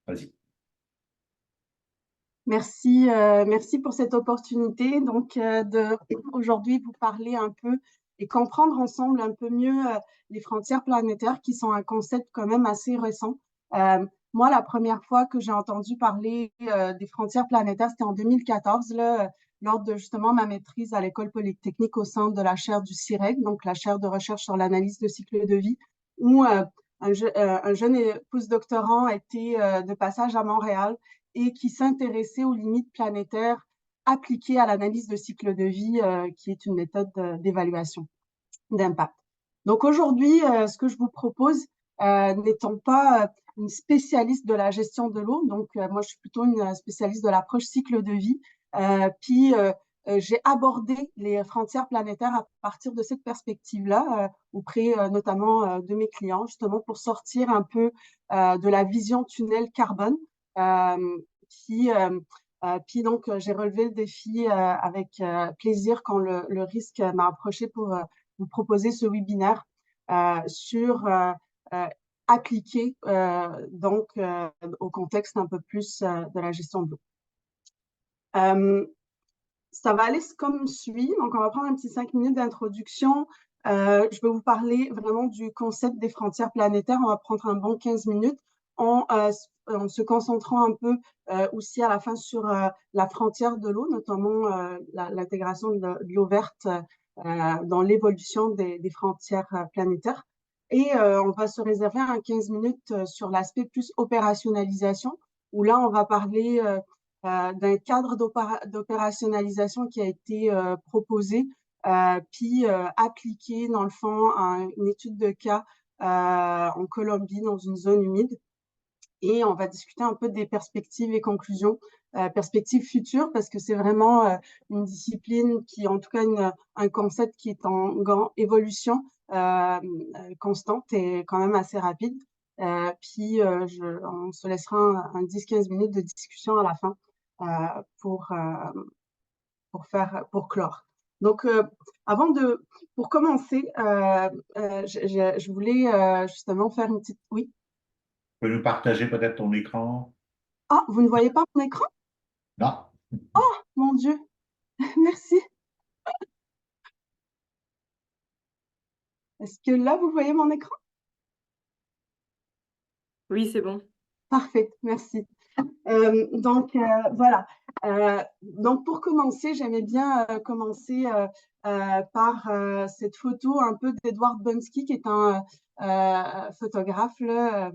Vas-y. Merci pour cette opportunité. Donc, de aujourd'hui vous parler un peu et comprendre ensemble un peu mieux les frontières planétaires, qui sont un concept quand même assez récent. Moi, la première fois que j'ai entendu parler des frontières planétaires, c'était en 2014, là, lors de justement ma maîtrise à l'École polytechnique au sein de la chaire du CIREC, donc la chaire de recherche sur l'analyse de cycle de vie, où un jeune postdoctorant était de passage à Montréal et qui s'intéressait aux limites planétaires appliquées à l'analyse de cycle de vie, qui est une méthode d'évaluation d'impact. Donc aujourd'hui, ce que je vous propose, n'étant pas une spécialiste de la gestion de l'eau, donc moi je suis plutôt une spécialiste de l'approche cycle de vie, j'ai abordé les frontières planétaires à partir de cette perspective-là, auprès notamment de mes clients, justement pour sortir un peu de la vision tunnel carbone. Euh, puis, euh, puis donc, j'ai relevé le défi avec plaisir quand le risque m'a approché pour vous proposer ce webinaire sur euh, appliqué au contexte un peu plus de la gestion de l'eau. Euh, Ça va aller comme suit. Donc, on va prendre un petit 5 minutes d'introduction. Je vais vous parler vraiment du concept des frontières planétaires. On va prendre un bon 15 minutes en se concentrant un peu aussi à la fin sur la frontière de l'eau, notamment l'intégration de l'eau verte dans l'évolution des frontières planétaires. Et on va se réserver un 15 minutes sur l'aspect plus opérationnalisation, où là, on va parler d'un cadre d'opérationnalisation qui a été proposé, puis appliqué dans le fond à une étude de cas en Colombie dans une zone humide. Et on va discuter un peu des perspectives et conclusions, perspectives futures, parce que c'est vraiment une discipline qui, en tout cas, un concept qui est en grande évolution constante et quand même assez rapide. On se laissera un 10-15 minutes de discussion à la fin euh, pour, euh, pour clore. Donc, pour commencer, je voulais justement faire une petite. Oui. Tu peux nous partager peut-être ton écran? Ah, vous ne voyez pas mon écran? Non. Mon Dieu, merci. Est-ce que là, vous voyez mon écran? Oui, c'est bon. Parfait, merci. Voilà. Donc, pour commencer, j'aimais bien commencer par cette photo un peu d'Edward Bonsky, qui est un photographe là,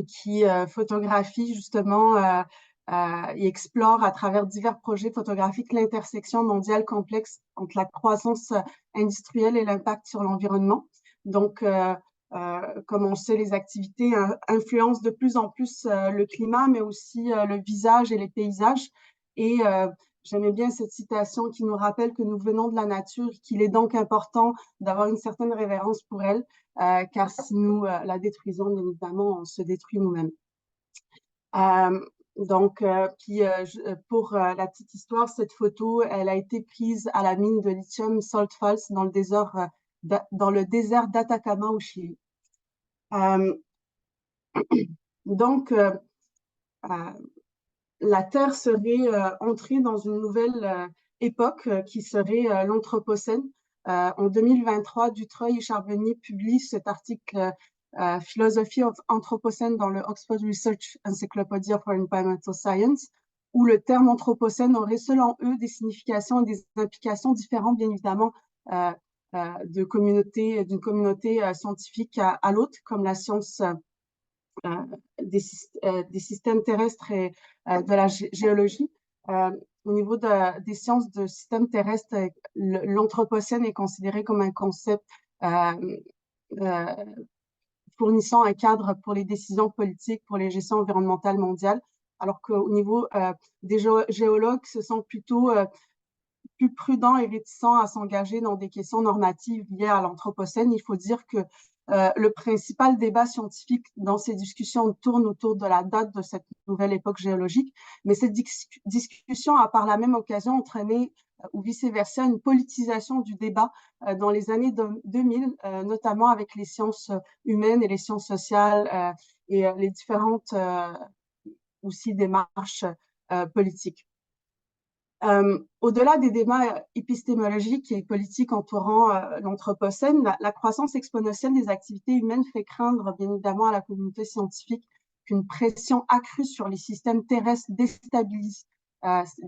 qui photographie justement et explore à travers divers projets photographiques l'intersection mondiale complexe entre la croissance industrielle et l'impact sur l'environnement. Donc, comme on sait, les activités influencent de plus en plus le climat, mais aussi le visage et les paysages. Et j'aimais bien cette citation qui nous rappelle que nous venons de la nature, qu'il est donc important d'avoir une certaine révérence pour elle, car si nous la détruisons, bien évidemment, on se détruit nous-mêmes. Pour la petite histoire, cette photo, elle a été prise à la mine de lithium Salt Falls dans le désert d'Atacama au Chili. Euh, donc, euh, la Terre serait entrée dans une nouvelle époque qui serait l'Anthropocène. En 2023, Dutreuil et Charbonnier publient cet article Philosophy of Anthropocène dans le Oxford Research Encyclopedia for Environmental Science, où le terme Anthropocène aurait selon eux des significations et des implications différentes, bien évidemment, d'une communauté scientifique à l'autre, comme la science euh, des systèmes terrestres et de la géologie. Au niveau des sciences de systèmes terrestres, l'Anthropocène est considéré comme un concept euh, fournissant un cadre pour les décisions politiques, pour les gestions environnementales mondiales, alors qu'au niveau des géologues, ce sont plutôt plus prudents et réticents à s'engager dans des questions normatives liées à l'Anthropocène. Il faut dire que le principal débat scientifique dans ces discussions tourne autour de la date de cette nouvelle époque géologique, mais cette discussion a par la même occasion entraîné ou vice-versa une politisation du débat dans les années 2000, notamment avec les sciences humaines et les sciences sociales et les différentes aussi démarches politiques. Au-delà des débats épistémologiques et politiques entourant l'Anthropocène, la croissance exponentielle des activités humaines fait craindre, bien évidemment, à la communauté scientifique qu'une pression accrue sur les systèmes terrestres déstabilise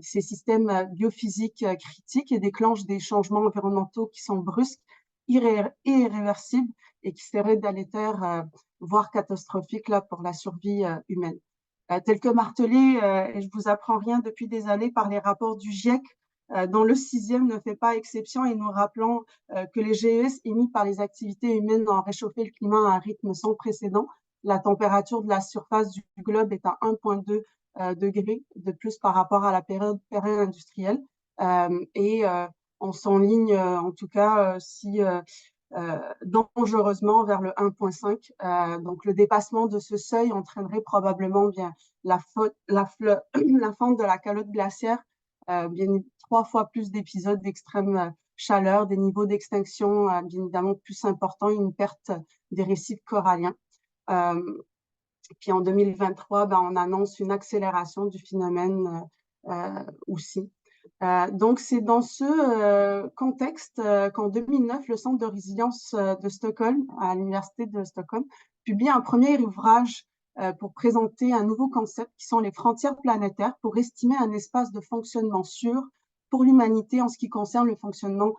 ces systèmes biophysiques critiques et déclenche des changements environnementaux qui sont brusques, irréversibles et qui seraient délétères, voire catastrophiques là, pour la survie humaine. Tel que martelé, et je vous apprends rien depuis des années par les rapports du GIEC, dont le 6e ne fait pas exception et nous rappelant que les GES émis par les activités humaines ont réchauffé le climat à un rythme sans précédent. La température de la surface du globe est à 1,2 degrés de plus par rapport à la période industrielle. Et on s'enligne, en tout cas, si dangereusement vers le 1,5. Donc, le dépassement de ce seuil entraînerait probablement bien la fente de la calotte glaciaire, bien 3 fois plus d'épisodes d'extrême chaleur, des niveaux d'extinction bien évidemment plus importants, une perte des récifs coralliens. Puis en 2023, on annonce une accélération du phénomène aussi. Donc, c'est dans ce contexte qu'en 2009, le Centre de résilience de Stockholm, à l'Université de Stockholm, publie un premier ouvrage pour présenter un nouveau concept qui sont les frontières planétaires pour estimer un espace de fonctionnement sûr pour l'humanité en ce qui concerne le fonctionnement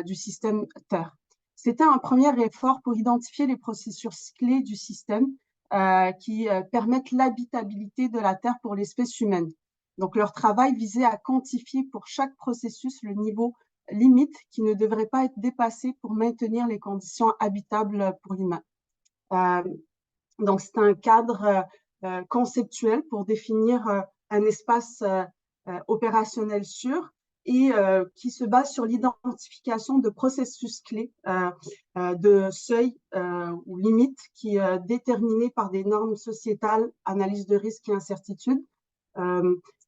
du système Terre. C'était un premier effort pour identifier les processus clés du système qui permettent l'habitabilité de la Terre pour l'espèce humaine. Donc, leur travail visait à quantifier pour chaque processus le niveau limite qui ne devrait pas être dépassé pour maintenir les conditions habitables pour l'humain. Donc, c'est un cadre conceptuel pour définir un espace opérationnel sûr et qui se base sur l'identification de processus clés, de seuils ou limites qui déterminés par des normes sociétales, analyse de risque et incertitude,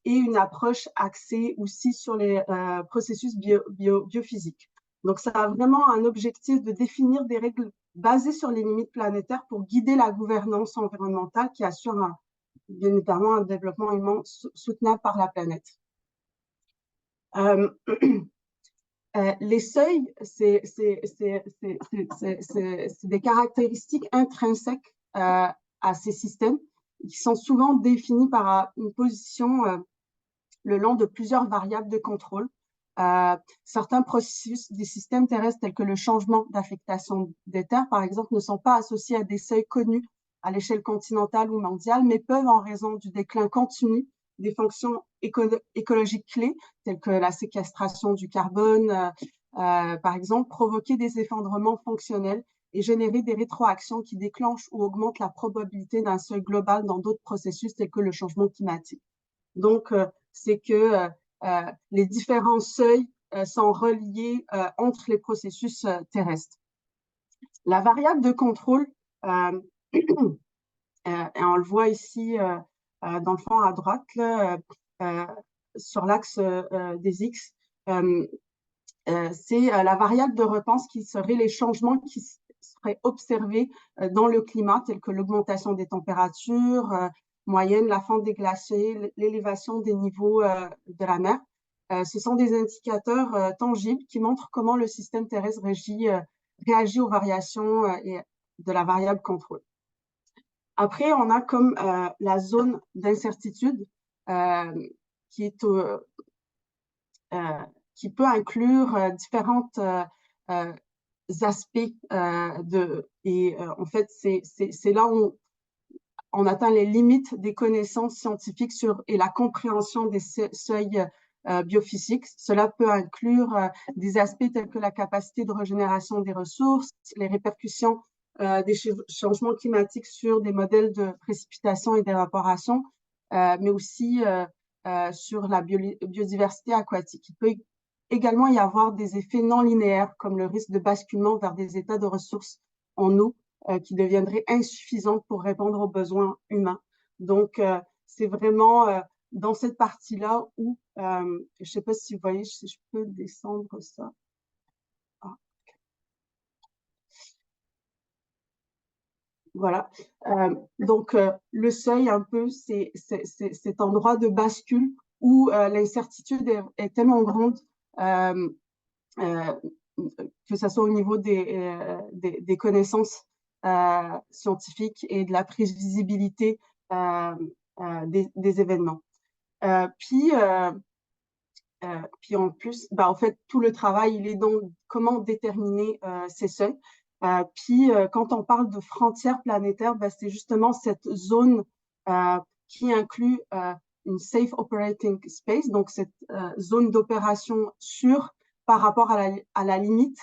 et une approche axée aussi sur les processus biophysiques. Donc, ça a vraiment un objectif de définir des règles basées sur les limites planétaires pour guider la gouvernance environnementale qui assure bien évidemment un développement humain soutenable par la planète. Les seuils, c'est des caractéristiques intrinsèques à ces systèmes qui sont souvent définis par une position le long de plusieurs variables de contrôle. Certains processus des systèmes terrestres tels que le changement d'affectation des terres, par exemple, ne sont pas associés à des seuils connus à l'échelle continentale ou mondiale, mais peuvent, en raison du déclin continu des fonctions écologiques clés, telles que la séquestration du carbone, par exemple, provoquer des effondrements fonctionnels et générer des rétroactions qui déclenchent ou augmentent la probabilité d'un seuil global dans d'autres processus tels que le changement climatique. Donc, c'est que les différents seuils sont reliés entre les processus terrestres. La variable de contrôle, et on le voit ici dans le fond à droite, là, sur l'axe des X, c'est la variable de réponse qui serait les changements qui seraient observés dans le climat, tels que l'augmentation des températures moyennes, la fonte des glaciers, l'élévation des niveaux de la mer. Ce sont des indicateurs tangibles qui montrent comment le système terrestre réagit aux variations de la variable contrôle. Après, on a comme la zone d'incertitude qui est qui peut inclure différents aspects en fait, c'est là où on atteint les limites des connaissances scientifiques et la compréhension des seuils biophysiques. Cela peut inclure des aspects tels que la capacité de régénération des ressources, les répercussions des changements climatiques sur des modèles de précipitation et d'évaporation, mais aussi sur la biodiversité aquatique. Il peut également y avoir des effets non linéaires, comme le risque de basculement vers des états de ressources en eau qui deviendraient insuffisantes pour répondre aux besoins humains. Donc, c'est vraiment dans cette partie-là où, je ne sais pas si vous voyez, si je peux descendre ça. Ah. Voilà. Donc, le seuil, un peu, c'est cet endroit de bascule où l'incertitude est tellement grande, euh, euh, que ce soit au niveau des connaissances scientifiques et de la prévisibilité euh, des événements. Euh, puis, euh, puis en plus, bah, en fait, tout le travail, il est dans comment déterminer ces seuils. Quand on parle de frontières planétaires, bah, c'est justement cette zone qui inclut une safe operating space, donc cette zone d'opération sûre par rapport à la limite,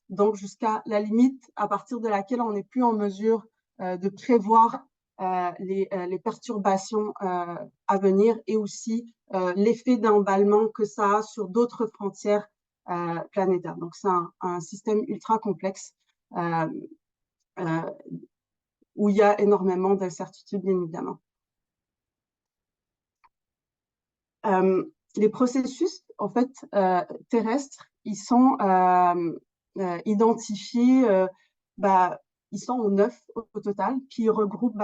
donc jusqu'à la limite à partir de laquelle on n'est plus en mesure de prévoir les perturbations à venir et aussi l'effet d'emballement que ça a sur d'autres frontières planétaires. Donc, c'est un système ultra complexe euh, euh, où il y a énormément d'incertitudes, bien évidemment. Euh, les processus, en fait, terrestres, ils sont identifiés, bah, ils sont en 9 au total, puis ils regroupent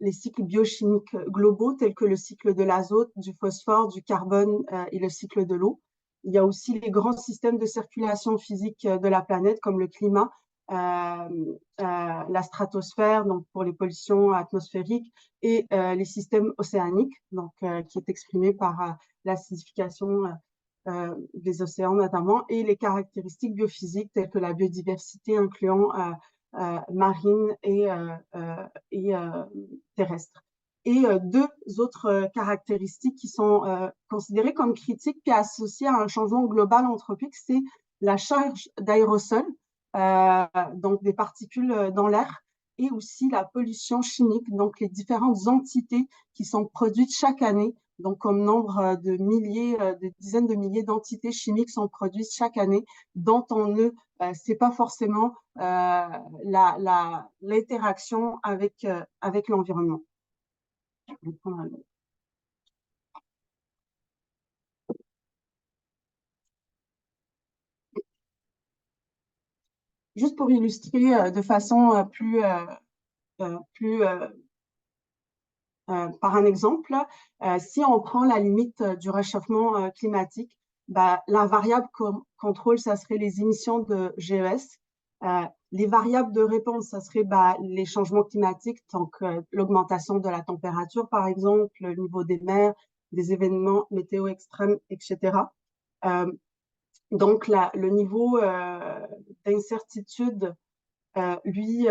les cycles biochimiques globaux tels que le cycle de l'azote, du phosphore, du carbone et le cycle de l'eau. Il y a aussi les grands systèmes de circulation physique de la planète, comme le climat, la stratosphère, donc pour les pollutions atmosphériques, et les systèmes océaniques, donc qui est exprimé par l'acidification des océans notamment, et les caractéristiques biophysiques telles que la biodiversité incluant marine et terrestre. Et deux autres caractéristiques qui sont considérées comme critiques puis associées à un changement global anthropique, c'est la charge d'aérosols, donc des particules dans l'air, et aussi la pollution chimique, donc les différentes entités qui sont produites chaque année, donc comme nombre de milliers, de dizaines de milliers d'entités chimiques sont produites chaque année, dont on ne sait pas forcément l'interaction avec l'environnement. Juste pour illustrer de façon plus par un exemple, si on prend la limite du réchauffement climatique, bah, la variable contrôle, ça serait les émissions de GES. Les variables de réponse, ça serait bah, les changements climatiques, donc l'augmentation de la température, par exemple, le niveau des mers, des événements météo extrêmes, etc. Euh, donc, le niveau d'incertitude, lui,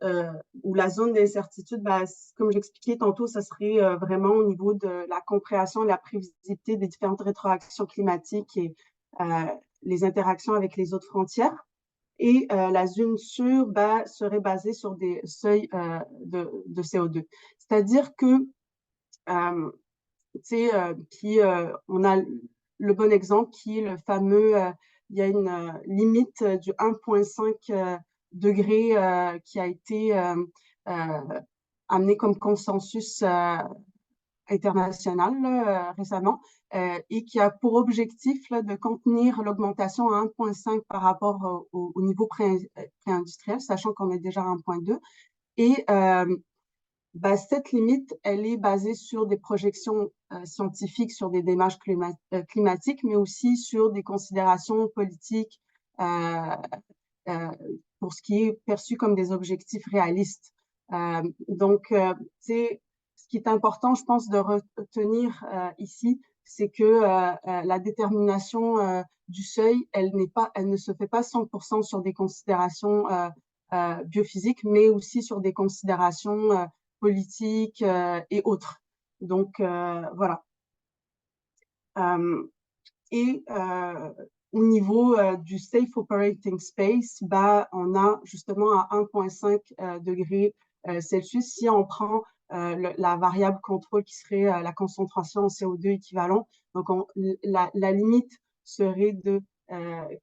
euh, ou la zone d'incertitude, bah, comme j'expliquais tantôt, ça serait vraiment au niveau de la compréhension et la prévisibilité des différentes rétroactions climatiques et euh, les interactions avec les autres frontières. Et la zone sûre bah, serait basée sur des seuils de CO2. C'est-à-dire que, tu sais, puis on a le bon exemple qui est le fameux, il y a une limite du 1,5 degré qui a été amené comme consensus international là, récemment et qui a pour objectif là, de contenir l'augmentation à 1,5 par rapport au niveau pré-industriel, sachant qu'on est déjà à 1,2. Et bah, cette limite, elle est basée sur des projections scientifiques, sur des démarches climatiques, mais aussi sur des considérations politiques euh, euh, pour ce qui est perçu comme des objectifs réalistes. Donc, ce qui est important, je pense, de retenir ici, c'est que la détermination du seuil, elle ne se fait pas 100% sur des considérations biophysiques, mais aussi sur des considérations politiques et autres. Donc, voilà. Euh, et au niveau du Safe Operating Space, bah, on a justement à 1,5 degrés Celsius. Si on prend la variable contrôle qui serait la concentration en CO2 équivalent, donc la limite serait de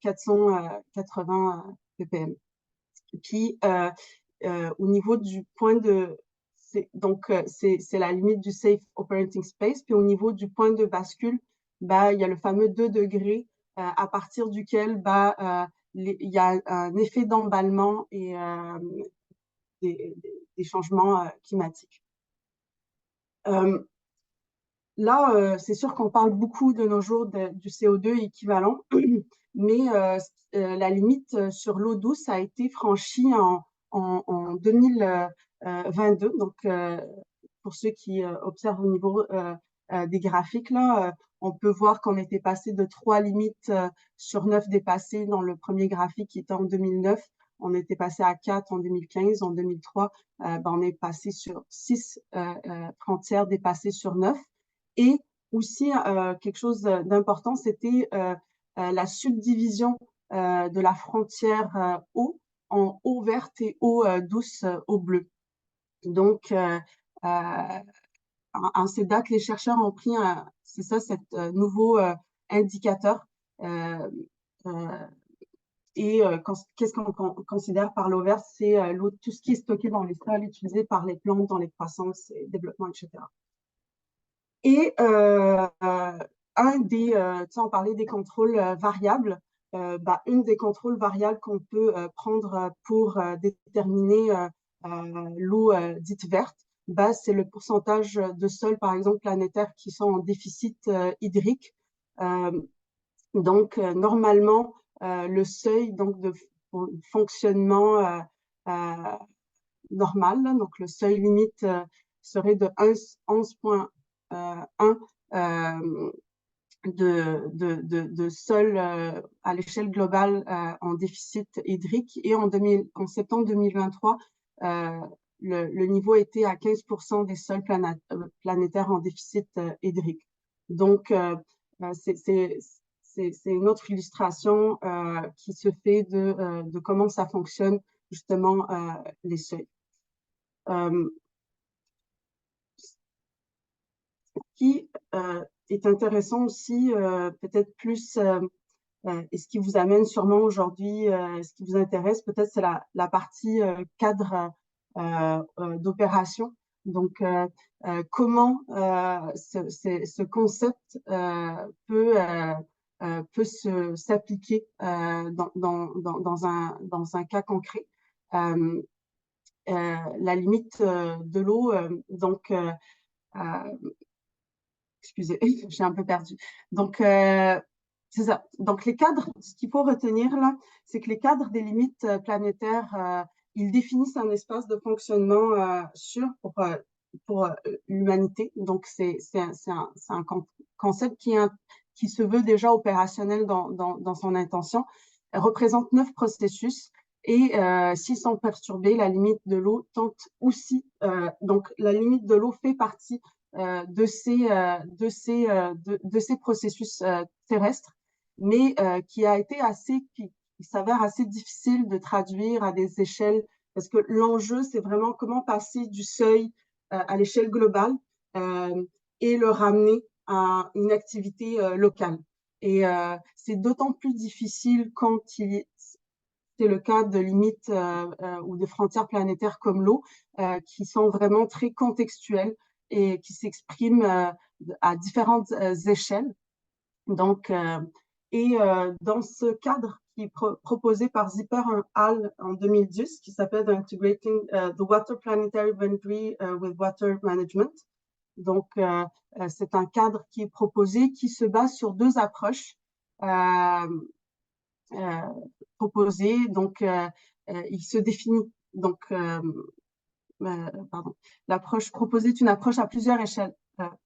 480 ppm. Puis, au niveau du point de... Donc, c'est la limite du Safe Operating Space. Puis, au niveau du point de bascule, bah, il y a le fameux 2 degrés à partir duquel bah, il y a un effet d'emballement des changements climatiques. Là, c'est sûr qu'on parle beaucoup de nos jours du CO2 équivalent, mais la limite sur l'eau douce a été franchie en 2022. Donc, pour ceux qui observent au niveau des graphiques, là, on peut voir qu'on était passé de 3 limites sur 9 dépassées dans le premier graphique qui était en 2009. On était passé à 4 en 2015. En 2003, on est passé sur 6 frontières dépassées sur 9. Et aussi, quelque chose d'important, c'était la subdivision de la frontière eau en eau verte et eau douce, eau bleue. Donc, en ces dates, les chercheurs ont pris, c'est ça, cet nouveau indicateur. Euh, euh, et qu'est-ce qu'on considère par l'eau verte? C'est l'eau, tout ce qui est stocké dans les sols, utilisé par les plantes dans les croissances et développement, etc. Et on parlait des contrôles variables. Une des contrôles variables qu'on peut prendre pour déterminer l'eau dite verte, c'est le pourcentage de sols, par exemple, planétaires qui sont en déficit hydrique. Donc, normalement, le seuil donc, de fonctionnement normal, là, donc le seuil limite serait de 11,1 de sol à l'échelle globale en déficit hydrique. Et en septembre 2023, le niveau était à 15% des sols planétaires en déficit hydrique. Donc, c'est une autre illustration qui se fait de comment ça fonctionne justement les seuils. Qui est intéressant aussi, peut-être plus, et ce qui vous amène sûrement aujourd'hui, ce qui vous intéresse, peut-être c'est la partie cadre d'opération. Donc, comment ce concept peut s'appliquer dans un cas concret. La limite de l'eau, donc, excusez, je suis un peu perdue. Donc, c'est ça. Donc, les cadres, ce qu'il faut retenir là, c'est que les cadres des limites planétaires, ils définissent un espace de fonctionnement sûr pour l'humanité. Donc, c'est un concept qui se veut déjà opérationnel dans son intention. Elle représente 9 processus. Et s'ils sont perturbés, la limite de l'eau tente aussi. Donc, la limite de l'eau fait partie de ces processus terrestres, mais qui s'avère assez difficile de traduire à des échelles, parce que l'enjeu, c'est vraiment comment passer du seuil à l'échelle globale et le ramener à une activité locale. Et c'est d'autant plus difficile quand c'est le cas de limites ou de frontières planétaires comme l'eau, qui sont vraiment très contextuelles et qui s'expriment à différentes échelles. Donc, dans ce cadre qui est proposé par Zipper et al. En 2010, qui s'appelle Integrating the Water Planetary Boundary with Water Management. Donc, c'est un cadre qui est proposé qui se base sur 2 approches proposées. Donc, il se définit. Donc, l'approche proposée est une approche à plusieurs échelles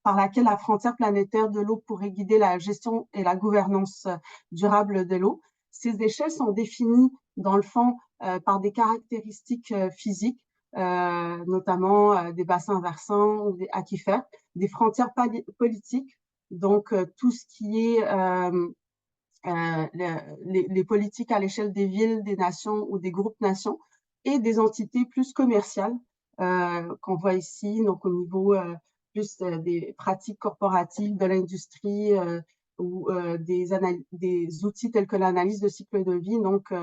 par laquelle la frontière planétaire de l'eau pourrait guider la gestion et la gouvernance durable de l'eau. Ces échelles sont définies, dans le fond, par des caractéristiques physiques, notamment des bassins versants ou des aquifères, des frontières politiques, donc tout ce qui est les politiques à l'échelle des villes, des nations ou des groupes nations, et des entités plus commerciales qu'on voit ici, donc au niveau plus des pratiques corporatives, de l'industrie ou des outils tels que l'analyse de cycle de vie. Donc,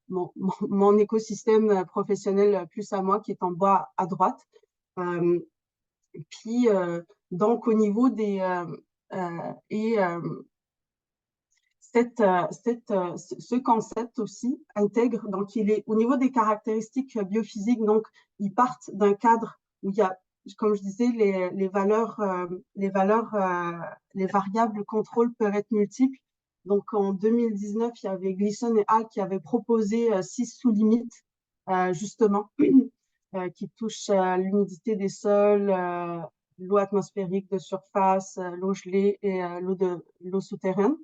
mon écosystème professionnel plus à moi qui est en bas à droite. Puis, donc, au niveau des... ce concept aussi intègre, donc il est au niveau des caractéristiques biophysiques, donc ils partent d'un cadre où il y a, comme je disais, les variables contrôle peuvent être multiples. Donc en 2019, il y avait Gleason et Hall qui avaient proposé 6 sous-limites, justement, qui touchent l'humidité des sols, l'eau atmosphérique de surface, l'eau gelée et l'eau souterraine.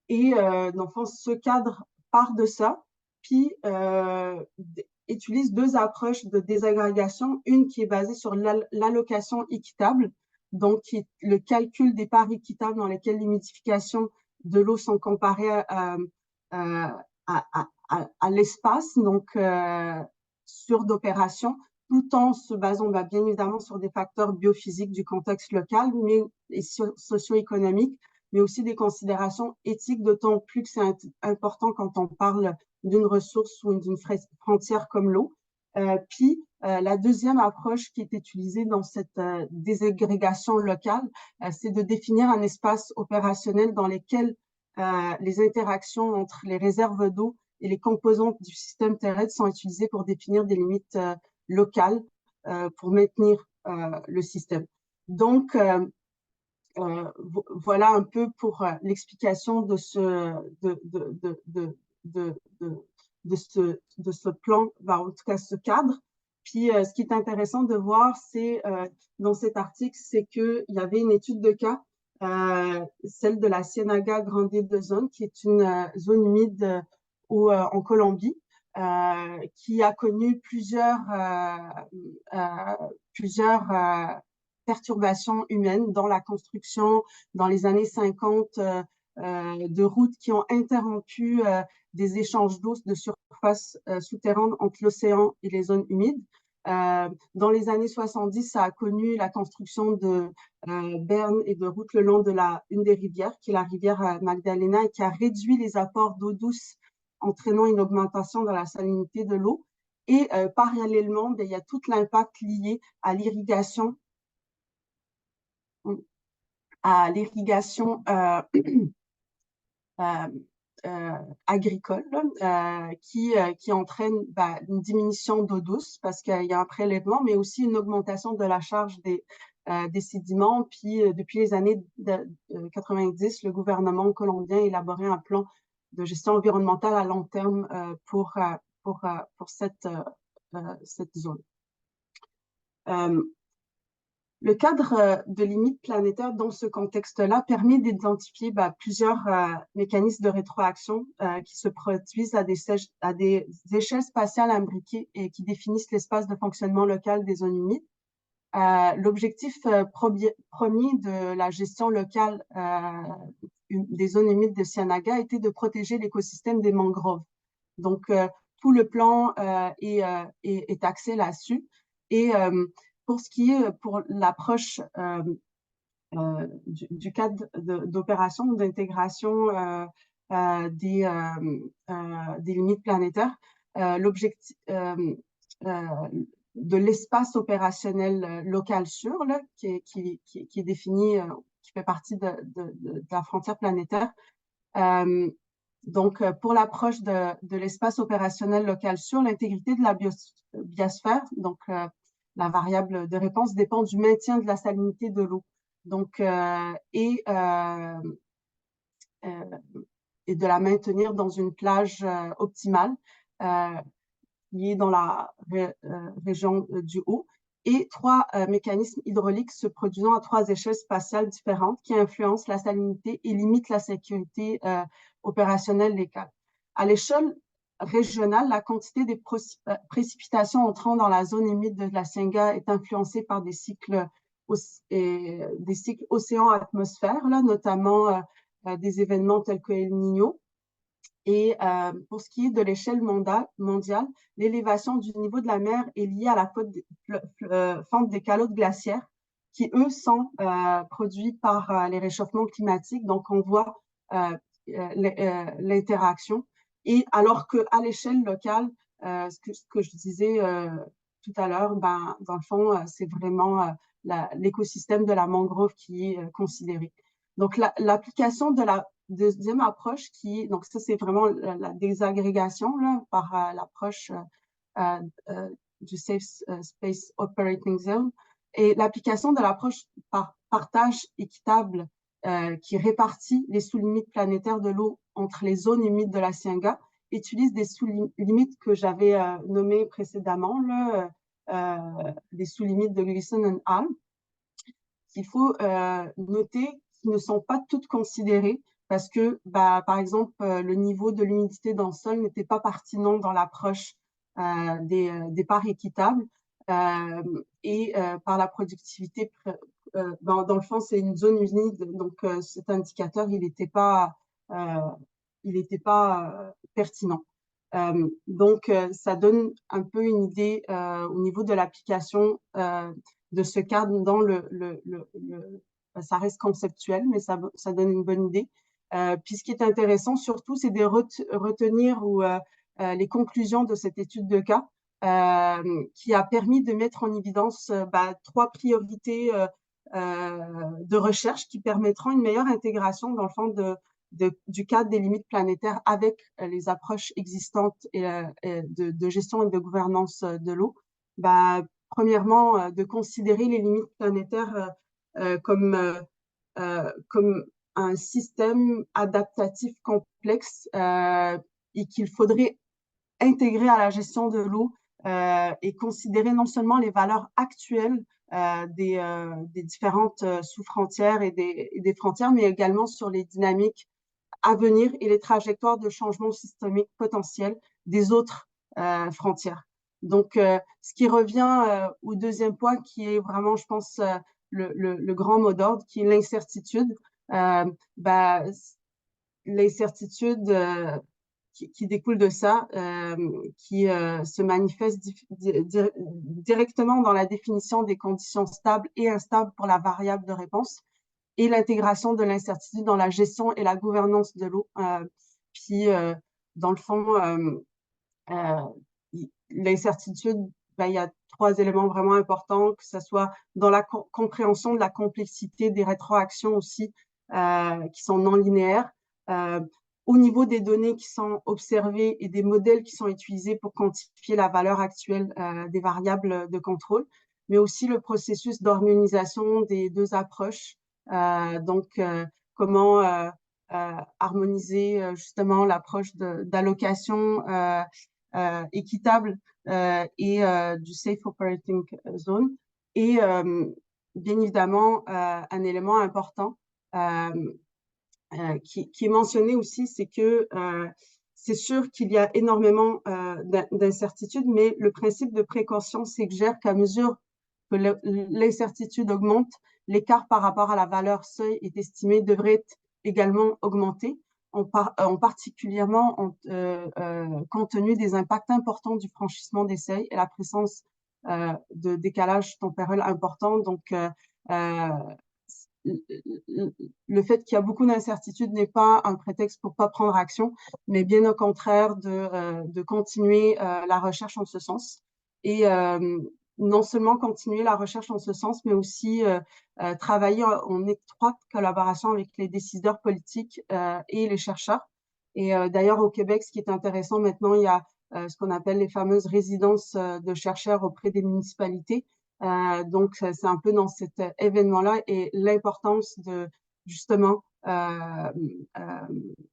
Et dans le fond, ce cadre part de ça, puis utilise deux approches de désagrégation, une qui est basée sur l'allocation équitable, donc qui est le calcul des parts équitables dans lesquelles l'humidification de l'eau sont comparées à l'espace, donc sur d'opération, tout en se basant bien évidemment sur des facteurs biophysiques du contexte local, mais et socio-économiques, mais aussi des considérations éthiques, d'autant plus que c'est important quand on parle d'une ressource ou d'une frontière comme l'eau. Puis, la deuxième approche qui est utilisée dans cette désagrégation locale, c'est de définir un espace opérationnel dans lequel les interactions entre les réserves d'eau et les composantes du système terrestre sont utilisées pour définir des limites locales pour maintenir le système. Donc, voilà un peu pour l'explication de ce plan, en tout cas ce cadre. Puis, ce qui est intéressant de voir, c'est dans cet article, c'est qu'il y avait une étude de cas, celle de la Ciénaga Grande de Zone, qui est une zone humide en Colombie, qui a connu plusieurs perturbations humaines dans la construction dans les années 50 de routes qui ont interrompu des échanges d'eau de surface souterraine entre l'océan et les zones humides. Dans les années 70, ça a connu la construction de bernes et de routes le long de une des rivières, qui est la rivière Magdalena, et qui a réduit les apports d'eau douce, entraînant une augmentation de la salinité de l'eau. Et parallèlement, il y a tout l'impact lié à l'irrigation agricole qui entraîne une diminution d'eau douce parce qu'il y a un prélèvement, mais aussi une augmentation de la charge des sédiments. Puis, depuis les années 90, le gouvernement colombien a élaboré un plan de gestion environnementale à long terme pour cette zone. Le cadre de limite planétaire dans ce contexte-là permet d'identifier plusieurs mécanismes de rétroaction qui se produisent à des échelles spatiales imbriquées et qui définissent l'espace de fonctionnement local des zones humides. L'objectif premier de la gestion locale des zones humides de Ciénaga était de protéger l'écosystème des mangroves. Donc, tout le plan est axé là-dessus. Et pour ce qui est pour l'approche du cadre d'opération ou d'intégration des limites planétaires, l'objectif de l'espace opérationnel local sûr, là, qui est défini, qui fait partie de la frontière planétaire. Donc, pour l'approche de l'espace opérationnel local sûr, l'intégrité de la biosphère, donc la variable de réponse dépend du maintien de la salinité de l'eau. Donc, et de la maintenir dans une plage optimale qui est dans la région du Haut. Et 3 mécanismes hydrauliques se produisant à 3 échelles spatiales différentes qui influencent la salinité et limitent la sécurité opérationnelle locale. À l'échelle régionale, la quantité des précipitations entrant dans la zone humide de la Ciénaga est influencée par des cycles océan-atmosphère, notamment des événements tels que El Niño. Et pour ce qui est de l'échelle mondiale, l'élévation du niveau de la mer est liée à la fonte des calottes glaciaires qui, eux, sont produits par les réchauffements climatiques. Donc, on voit l'interaction. Et alors qu'à l'échelle locale, ce que je disais tout à l'heure, dans le fond, c'est vraiment l'écosystème de la mangrove qui est considéré. Donc, l'application de la deuxième approche donc ça c'est vraiment la désagrégation là, par l'approche euh, euh, du Safe Space Operating Zone et l'application de l'approche par partage équitable qui répartit les sous-limites planétaires de l'eau entre les zones humides de la Sienga utilise des sous-limites que j'avais nommées précédemment, là, des sous-limites de Gleason et Hall, qu'il faut noter qu'ils ne sont pas toutes considérées parce que, bah, par exemple, le niveau de l'humidité dans le sol n'était pas pertinent dans l'approche des parts équitables et par la productivité. Dans le fond, c'est une zone humide, donc cet indicateur, euh, il était pas pertinent. Donc, ça donne un peu une idée au niveau de l'application de ce cadre dans ça reste conceptuel, mais ça donne une bonne idée. Puis ce qui est intéressant surtout, c'est de retenir les conclusions de cette étude de cas qui a permis de mettre en évidence trois priorités de recherche qui permettront une meilleure intégration dans le fond du cadre des limites planétaires avec les approches existantes de gestion et de gouvernance de l'eau. Premièrement, de considérer les limites planétaires comme un système adaptatif complexe et qu'il faudrait intégrer à la gestion de l'eau et considérer non seulement les valeurs actuelles des différentes sous-frontières et des frontières, mais également sur les dynamiques à venir et les trajectoires de changement systémique potentiel des autres frontières. Donc, ce qui revient au deuxième point qui est vraiment, je pense, le grand mot d'ordre, qui est l'incertitude. Euh, bah, L'incertitude qui découle de ça, qui se manifeste directement dans la définition des conditions stables et instables pour la variable de réponse et l'intégration de l'incertitude dans la gestion et la gouvernance de l'eau. Puis, dans le fond, l'incertitude, il y a trois éléments vraiment importants, que ce soit dans la compréhension de la complexité des rétroactions aussi, qui sont non linéaires, euh, au niveau des données qui sont observées et des modèles qui sont utilisés pour quantifier la valeur actuelle des variables de contrôle, mais aussi le processus d'harmonisation des deux approches. Donc, comment harmoniser justement l'approche d'allocation équitable et du Safe Operating Zone. Et bien évidemment, un élément important qui est mentionné aussi, c'est que c'est sûr qu'il y a énormément d'incertitudes, mais le principe de précaution suggère qu'à mesure que l'incertitude augmente, l'écart par rapport à la valeur seuil est estimé devrait également augmenter, en particulièrement compte tenu des impacts importants du franchissement des seuils et la présence de décalage temporel important. Donc, le fait qu'il y a beaucoup d'incertitudes n'est pas un prétexte pour pas prendre action, mais bien au contraire de continuer la recherche en ce sens. Et non seulement continuer la recherche en ce sens, mais aussi travailler en étroite collaboration avec les décideurs politiques et les chercheurs. Et d'ailleurs, au Québec, ce qui est intéressant maintenant, il y a ce qu'on appelle les fameuses résidences de chercheurs auprès des municipalités. Donc, c'est un peu dans cet événement-là et l'importance de justement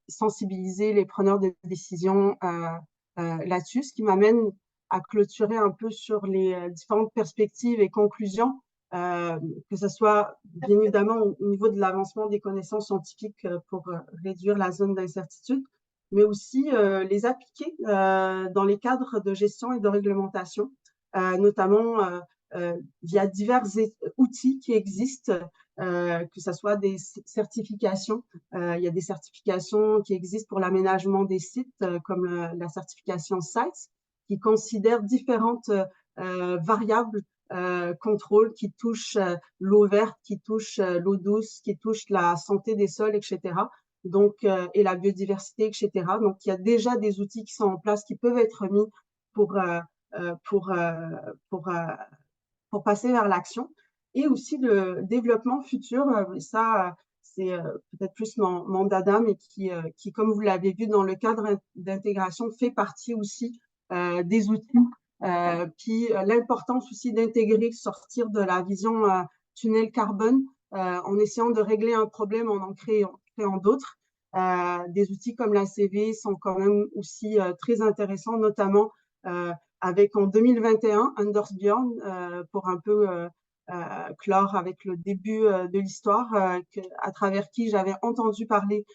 sensibiliser les preneurs de décision là-dessus, ce qui m'amène à clôturer un peu sur les différentes perspectives et conclusions, que ce soit bien évidemment au niveau de l'avancement des connaissances scientifiques pour réduire la zone d'incertitude, mais aussi les appliquer dans les cadres de gestion et de réglementation, notamment via divers outils qui existent, que ce soit des certifications. Il y a des certifications qui existent pour l'aménagement des sites, comme la certification SITES, qui considère différentes variables contrôle qui touchent l'eau verte, qui touchent l'eau douce, qui touchent la santé des sols, etc. Donc, et la biodiversité, etc. Donc, il y a déjà des outils qui sont en place qui peuvent être mis pour, pour, pour pour passer vers l'action et aussi le développement futur. Ça, c'est peut-être plus mon dada, mais qui, comme vous l'avez vu dans le cadre d'intégration, fait partie aussi des outils. Puis l'importance aussi d'intégrer, sortir de la vision tunnel carbone en essayant de régler un problème en créant d'autres. Des outils comme la CV sont quand même aussi très intéressants, notamment avec en 2021 Anders Björn pour un peu clore avec le début de l'histoire, à travers qui j'avais entendu parler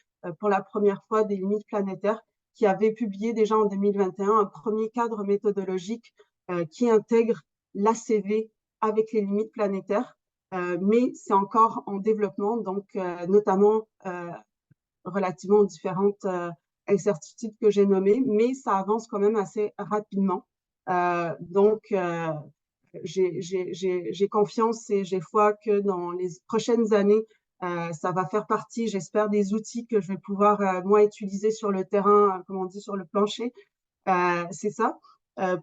pour la première fois des limites planétaires, qui avait publié déjà en 2021 un premier cadre méthodologique qui intègre l'ACV avec les limites planétaires, mais c'est encore en développement, donc notamment relativement aux différentes incertitudes que j'ai nommées, mais ça avance quand même assez rapidement. Donc, j'ai confiance et j'ai foi que dans les prochaines années, ça va faire partie, j'espère, des outils que je vais pouvoir, moi, utiliser sur le terrain, comme on dit, sur le plancher. C'est ça,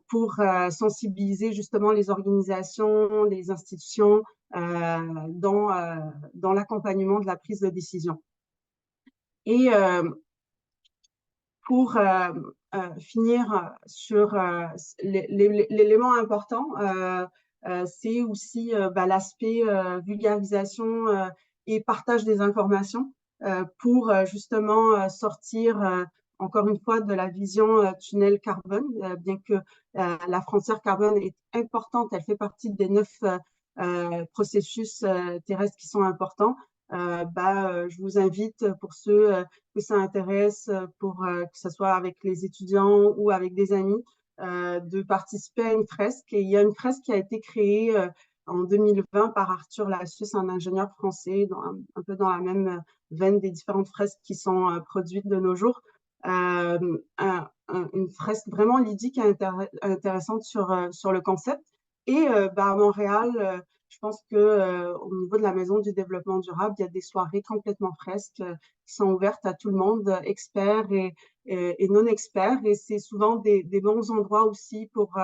pour sensibiliser justement les organisations, les institutions dans l'accompagnement de la prise de décision. Et pour finir sur l'élément important, c'est aussi l'aspect vulgarisation et partage des informations pour justement sortir encore une fois de la vision tunnel carbone, bien que la frontière carbone est importante, elle fait partie des 9 processus terrestres qui sont importants. Je vous invite pour ceux que ça intéresse, pour que ce soit avec les étudiants ou avec des amis, de participer à une fresque. Et il y a une fresque qui a été créée en 2020 par Arthur Lassus, un ingénieur français, un peu dans la même veine des différentes fresques qui sont produites de nos jours. Une fresque vraiment ludique et intéressante sur le concept. Et à Montréal, je pense que au niveau de la Maison du développement durable, il y a des soirées complètement fresques qui sont ouvertes à tout le monde, experts et non experts. Et c'est souvent des bons endroits aussi pour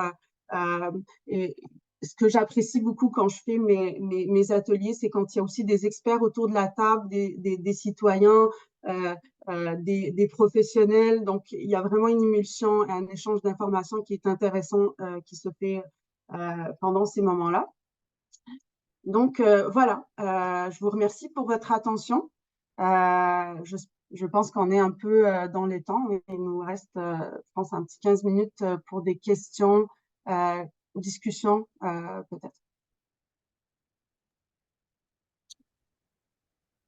ce que j'apprécie beaucoup quand je fais mes ateliers, c'est quand il y a aussi des experts autour de la table, des citoyens, des professionnels. Donc, il y a vraiment une émulsion et un échange d'informations qui est intéressant, qui se fait pendant ces moments-là. Donc, voilà, je vous remercie pour votre attention. Je pense qu'on est un peu dans les temps, mais il nous reste, je pense, un petit 15 minutes pour des questions, discussions, peut-être.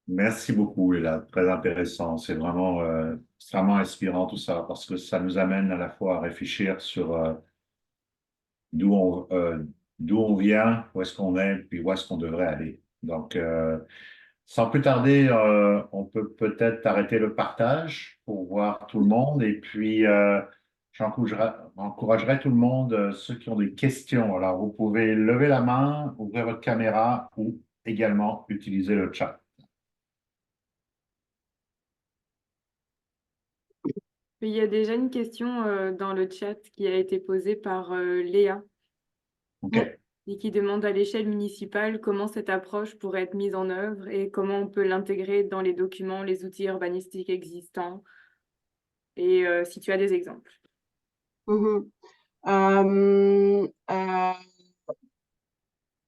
Merci beaucoup, Léla. Très intéressant. C'est vraiment extrêmement inspirant tout ça parce que ça nous amène à la fois à réfléchir sur d'où on, euh, d'où on vient, où est-ce qu'on est, puis où est-ce qu'on devrait aller. Donc, sans plus tarder, on peut peut-être arrêter le partage pour voir tout le monde et puis j'encouragerai tout le monde, ceux qui ont des questions. Alors, vous pouvez lever la main, ouvrir votre caméra ou également utiliser le chat. Il y a déjà une question dans le chat qui a été posée par Léa OK. et qui demande à l'échelle municipale comment cette approche pourrait être mise en œuvre et comment on peut l'intégrer dans les documents, les outils urbanistiques existants et si tu as des exemples. Mhm.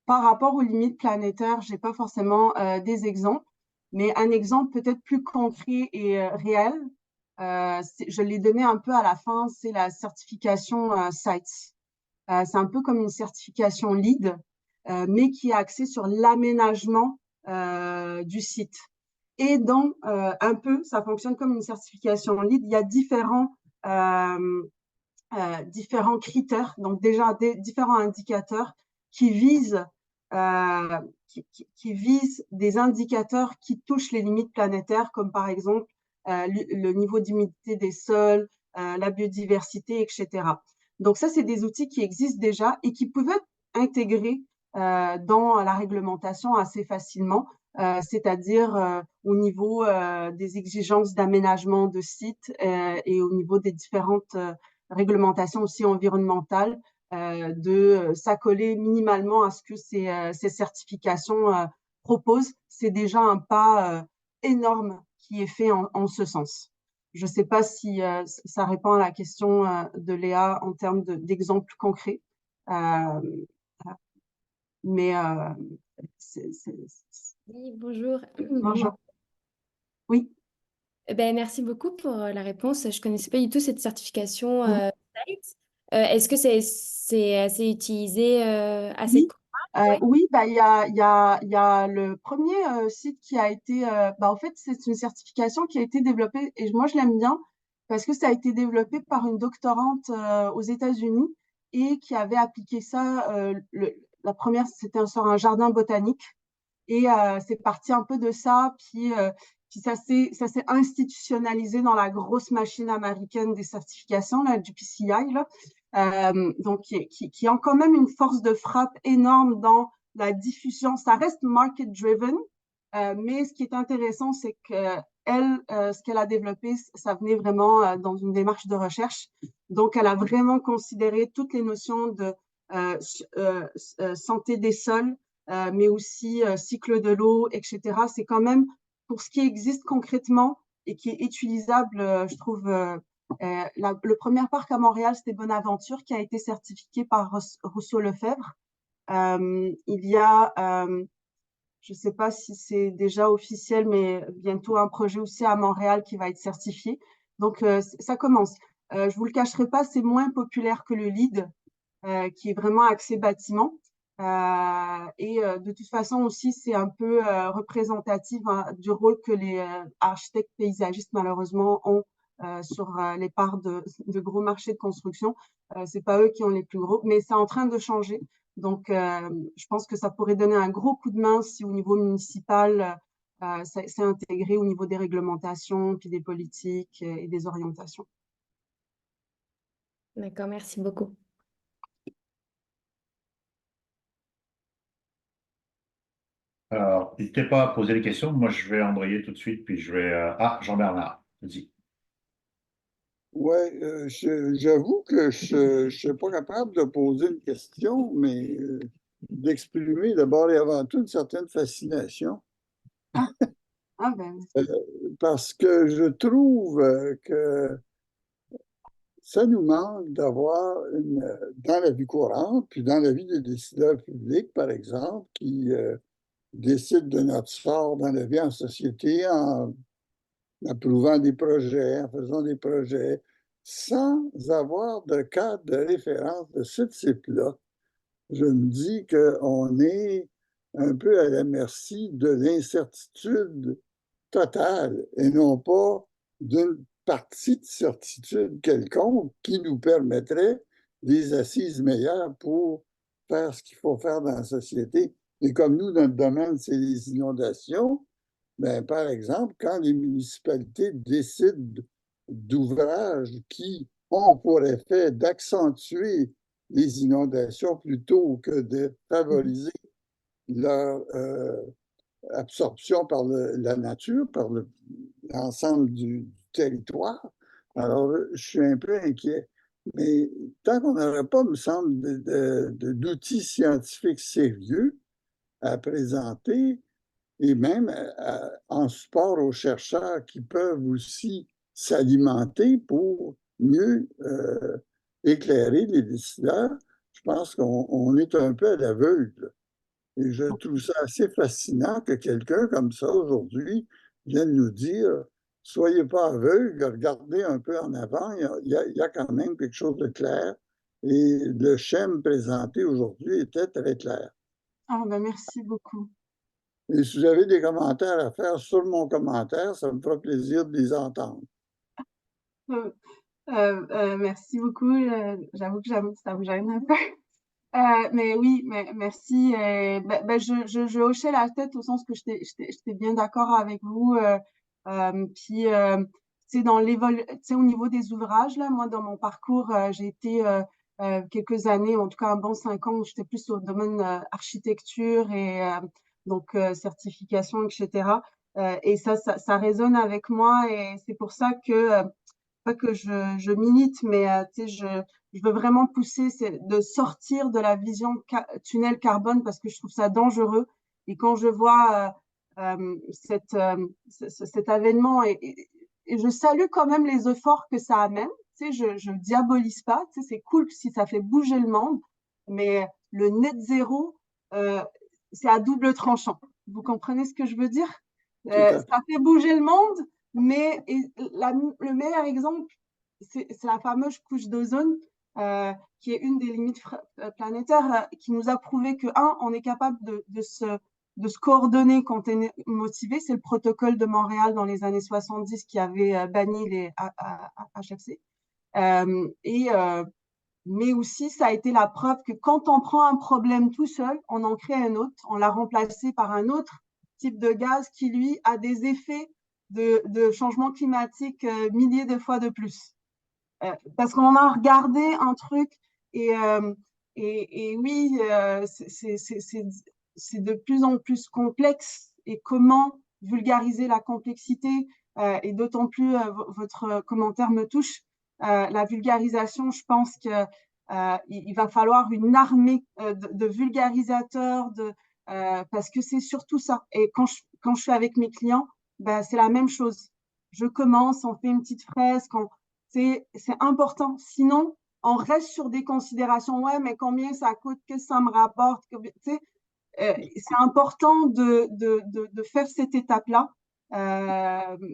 Par rapport aux limites planétaires, j'ai pas forcément des exemples, mais un exemple peut-être plus concret et réel, je l'ai donné un peu à la fin, c'est la certification SITES. C'est un peu comme une certification LEED, mais qui est axée sur l'aménagement du site. Et dans un peu, ça fonctionne comme une certification LEED. Il y a différents critères, donc déjà différents indicateurs qui visent qui visent des indicateurs qui touchent les limites planétaires, comme par exemple le niveau d'humidité des sols, la biodiversité, etc. Donc ça, c'est des outils qui existent déjà et qui peuvent être intégrés dans la réglementation assez facilement, c'est-à-dire au niveau des exigences d'aménagement de sites et au niveau des différentes réglementations aussi environnementales, de s'accoler minimalement à ce que ces certifications proposent. C'est déjà un pas énorme qui est fait en ce sens. Je ne sais pas si ça répond à la question de Léa en termes d'exemples concrets, euh, mais Oui, bonjour. bonjour. Oui. Merci beaucoup pour la réponse. Je ne connaissais pas du tout cette certification Mhm. SITE. Est-ce que c'est utilisé assez Oui. couramment? Oui, bah, il y a le premier site qui a été, bah, en fait, c'est une certification qui a été développée, et moi, je l'aime bien, parce que ça a été développé par une doctorante aux États-Unis et qui avait appliqué ça. La première, c'était sur un jardin botanique. Et c'est parti un peu de ça, puis ça s'est institutionnalisé dans la grosse machine américaine des certifications, là, du PCI, là. Donc qui ont quand même une force de frappe énorme dans la diffusion. Ça reste market driven, mais ce qui est intéressant, c'est que ce qu'elle a développé, ça venait vraiment dans une démarche de recherche. Donc, elle a vraiment considéré toutes les notions de euh, santé des sols, mais aussi cycle de l'eau, etc. C'est quand même pour ce qui existe concrètement et qui est utilisable, je trouve. Le premier parc à Montréal, c'était Bonaventure, qui a été certifié par Rousseau-Lefebvre. Il y a, je ne sais pas si c'est déjà officiel, mais bientôt un projet aussi à Montréal qui va être certifié. Donc, ça commence. Je vous le cacherai pas, c'est moins populaire que le LEED, qui est vraiment axé bâtiment. Et de toute façon aussi, c'est un peu représentatif hein, du rôle que les architectes paysagistes malheureusement ont sur les parts de gros marchés de construction. C'est pas eux qui ont les plus gros, mais c'est en train de changer. Donc, je pense que ça pourrait donner un gros coup de main si au niveau municipal, c'est intégré au niveau des réglementations, puis des politiques et des orientations. D'accord, merci beaucoup. Alors, n'hésitez pas à poser des questions. Moi, je vais embrayer tout de suite, puis je vais. Ah, Jean-Bernard, vas-y. Ouais, j'avoue que je ne suis pas capable de poser une question, mais d'exprimer d'abord et avant tout une certaine fascination. Ah, ah ben, Parce que je trouve que ça nous manque d'avoir dans la vie courante, puis dans la vie des décideurs publics, par exemple, qui décident de notre sort dans la vie en société en approuvant des projets, en faisant des projets, sans avoir de cadre de référence de ce type-là. Je me dis qu'on est un peu à la merci de l'incertitude totale et non pas d'une partie de certitude quelconque qui nous permettrait des assises meilleures pour faire ce qu'il faut faire dans la société. Et comme nous, notre domaine, c'est les inondations, ben, par exemple, quand les municipalités décident d'ouvrages qui ont pour effet d'accentuer les inondations plutôt que de favoriser leur absorption par la nature, par l'ensemble du territoire, alors je suis un peu inquiet. Mais tant qu'on n'aurait pas, me semble, d'outils scientifiques sérieux à présenter, et même en support aux chercheurs qui peuvent aussi s'alimenter pour mieux éclairer les décideurs, je pense qu'on est un peu à l'aveugle. Et je trouve ça assez fascinant que quelqu'un comme ça aujourd'hui vienne nous dire soyez pas aveugles, regardez un peu en avant, il y a quand même quelque chose de clair. Et le schéma présenté aujourd'hui était très clair. ah ben, merci beaucoup. Et si vous avez des commentaires à faire sur mon commentaire, ça me fera plaisir de les entendre. Merci beaucoup. J'avoue que ça vous gêne un peu. Mais oui, merci. Je hochais la tête au sens que j'étais bien d'accord avec vous. Puis, au niveau des ouvrages, là, moi, dans mon parcours, j'ai été quelques années, en tout cas un bon 5 ans, où j'étais plus au domaine architecture et donc certification, etc. Et ça résonne avec moi et c'est pour ça que pas que je milite, mais je veux vraiment pousser, c'est de sortir de la vision tunnel carbone parce que je trouve ça dangereux. Et quand je vois cet avènement et je salue quand même les efforts que ça amène. Tu sais, je diabolise pas. Tu sais, c'est cool si ça fait bouger le monde, mais le net zéro, c'est à double tranchant. Vous comprenez ce que je veux dire? Tout à fait. Ça fait bouger le monde, mais le meilleur exemple, c'est la fameuse couche d'ozone, qui est une des limites planétaires, qui nous a prouvé que, on est capable de se coordonner quand on est motivé. C'est le protocole de Montréal dans les années 70 qui avait banni les HFC. Mais aussi, ça a été la preuve que quand on prend un problème tout seul, on en crée un autre, on l'a remplacé par un autre type de gaz qui, lui, a des effets de changement climatique milliers de fois de plus. Parce qu'on a regardé un truc et oui, c'est de plus en plus complexe. Et comment vulgariser la complexité, et d'autant plus votre commentaire me touche. La vulgarisation, je pense que il va falloir une armée de vulgarisateurs, parce que c'est surtout ça. Et quand je suis avec mes clients, ben, c'est la même chose. Je commence, on fait une petite fresque, c'est important. Sinon, on reste sur des considérations. Ouais, mais combien ça coûte? Qu'est-ce que ça me rapporte? C'est important de faire cette étape-là.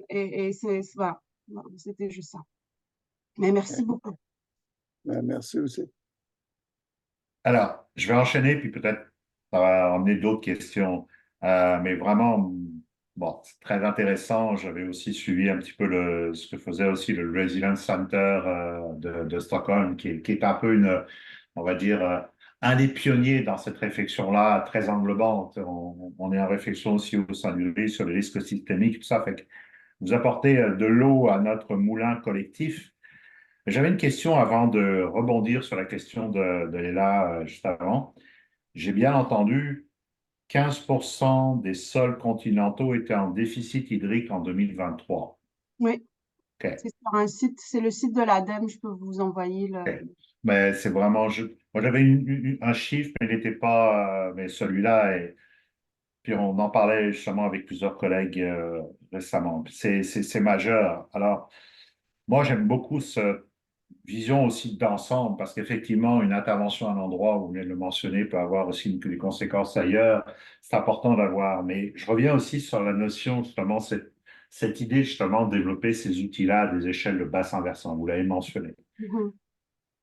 Et voilà, c'était juste ça. Mais merci beaucoup. Ben, merci aussi. Alors, je vais enchaîner, puis peut-être ça va emmener d'autres questions. Mais vraiment, bon, c'est très intéressant. J'avais aussi suivi un petit peu ce que faisait aussi le Resilience Center de Stockholm, qui est un peu on va dire, un des pionniers dans cette réflexion-là, très englobante. On est en réflexion aussi au sein du risque, sur les risques systémiques, tout ça. Fait que vous apportez de l'eau à notre moulin collectif. J'avais une question avant de rebondir sur la question de Léla juste avant. J'ai bien entendu 15% des sols continentaux étaient en déficit hydrique en 2023. Oui, OK. c'est sur un site, c'est le site de l'ADEME, je peux vous envoyer OK. Mais c'est vraiment. Moi, j'avais un chiffre, mais il n'était pas. Mais celui-là, puis on en parlait justement avec plusieurs collègues récemment. C'est majeur. Alors, moi, j'aime beaucoup cette vision aussi d'ensemble, parce qu'effectivement, une intervention à un endroit, vous venez de le mentionner, peut avoir aussi des conséquences ailleurs. C'est important d'avoir. Mais je reviens aussi sur la notion, justement, cette idée, justement, de développer ces outils-là à des échelles de bassin versant. Vous l'avez mentionné. Mhm,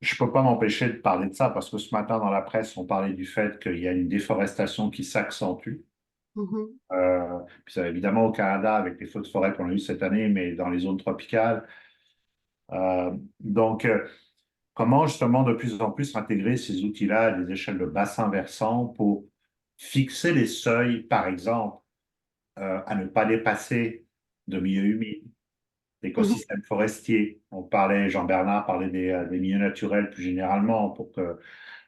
Je ne peux pas m'empêcher de parler de ça, parce que ce matin, dans la presse, on parlait du fait qu'il y a une déforestation qui s'accentue. mhm. Puis ça, évidemment, au Canada, avec les feux de forêt qu'on a eu cette année, mais dans les zones tropicales. Donc, comment justement de plus en plus intégrer ces outils-là à des échelles de bassin versant pour fixer les seuils, par exemple, à ne pas dépasser de milieux humides, Mhm. d'écosystèmes forestiers. Jean-Bernard parlait des milieux naturels plus généralement pour que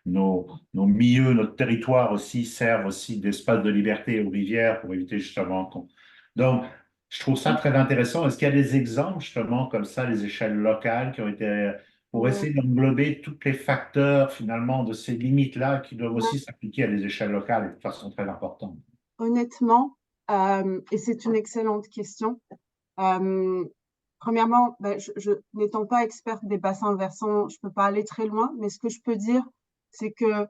nos milieux, notre territoire aussi servent aussi d'espace de liberté aux rivières pour éviter justement qu'on. Donc, je trouve ça très intéressant. Est-ce qu'il y a des exemples justement comme ça, les échelles locales qui ont été pour Ouais. essayer d'englober tous les facteurs finalement de ces limites-là qui doivent Ouais. aussi s'appliquer à des échelles locales de façon très importante? Honnêtement, et c'est une excellente question. Euh, Premièrement, ben, n'étant pas experte des bassins versants, je peux pas aller très loin, mais ce que je peux dire, c'est que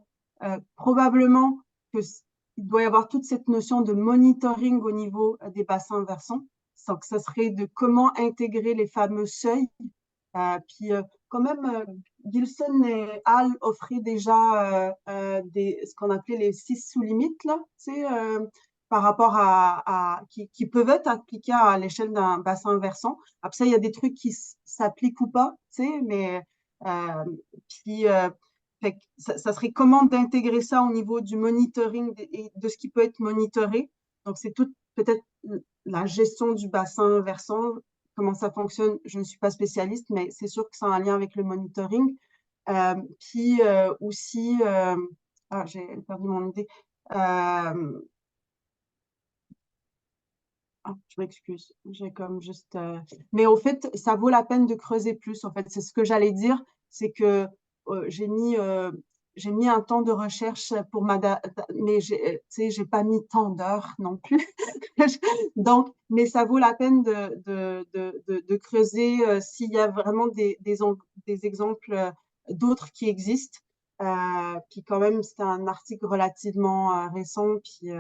probablement il doit y avoir toute cette notion de monitoring au niveau des bassins versants. Donc, ça serait de comment intégrer les fameux seuils. Puis, quand même, Gilson et Hall offraient déjà ce qu'on appelait les 6 sous-limites, là, tu sais, par rapport qui peuvent être appliqués à l'échelle d'un bassin versant. Après ça, il y a des trucs qui s'appliquent ou pas, tu sais, mais euh, puis fait que ça serait comment d'intégrer ça au niveau du monitoring et de ce qui peut être monitoré. Donc, c'est tout peut-être la gestion du bassin versant, comment ça fonctionne, je ne suis pas spécialiste, mais c'est sûr que c'est un lien avec le monitoring. Puis aussi, j'ai perdu mon idée. Je m'excuse, j'ai comme juste. Mais au fait, ça vaut la peine de creuser plus. En fait, c'est ce que j'allais dire, c'est que j'ai mis, j'ai mis un temps de recherche pour mais j'ai pas mis tant d'heures non plus. Donc, mais ça vaut la peine de creuser s'il y a vraiment des exemples d'autres qui existent. Puis quand même, c'était un article relativement récent, puis